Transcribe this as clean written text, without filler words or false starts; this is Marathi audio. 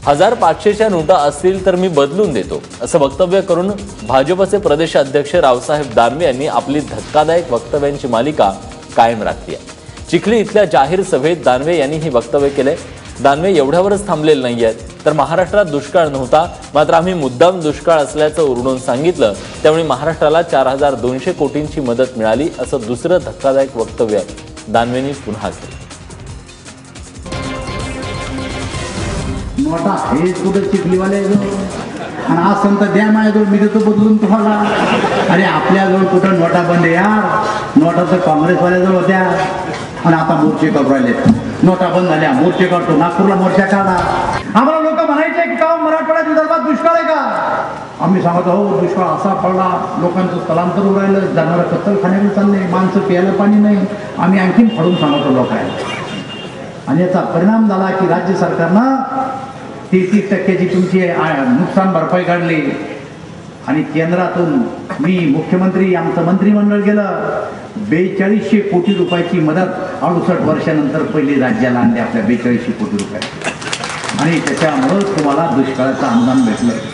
1500च्या नोटा असतील तर मी बदलून देतो असं वक्तव्य करून भाजपचे प्रदेशाध्यक्ष रावसाहेब दानवे यांनी आपली धक्कादायक वक्तव्यांची मालिका कायम राखली आहे। चिखली इथल्या जाहीर सभेत दानवे यांनी ही वक्तव्य केले। दानवे एवढ्यावरच थांबलेले नाहीयेत, तर महाराष्ट्रात दुष्काळ नव्हता, मात्र आम्ही मुद्दाम दुष्काळ असल्याचं उरडून सांगितलं, त्यामुळे महाराष्ट्राला 4200 कोटींची मदत मिळाली असं दुसरं धक्कादायक वक्तव्य दानवेंनी पुन्हा केलं। नोटा हे कुठं चिखलीवाले आणि आज संत द्या माझ्याजवळ मी देतो बदलून तुम्हाला। अरे आपल्याजवळ कुठं नोटा बंद यार, नोटा तर काँग्रेसवाल्याजवळ होत्या आणि आता मोर्चे करू राहिले। नोटा बंद झाल्या, मोर्चे काढतो, नागपूरला मोर्चा काढा। आम्हाला लोक म्हणायचे की का मराठवाड्यात विदर्भात दुष्काळ आहे का? आम्ही सांगतो हो दुष्काळ असा पडला, लोकांचं स्थलांतर होऊ राहिलं, जनावरं कत्तलखान्याकडे चालले, माणसं प्यायला पाणी नाही। आम्ही आणखीन फाडून सांगतो लोकांना, आणि याचा परिणाम झाला की राज्य सरकारनं 33% तुमची नुकसान भरपाई काढली आणि केंद्रातून मी मुख्यमंत्री आमचं मंत्रिमंडळ गेलं, 4200 कोटी रुपयाची मदत 68 वर्षानंतर पहिली राज्याला आणली आपल्या 4200 कोटी रुपये, आणि त्याच्यामुळं तुम्हाला दुष्काळाचं अनुदान भेटलं।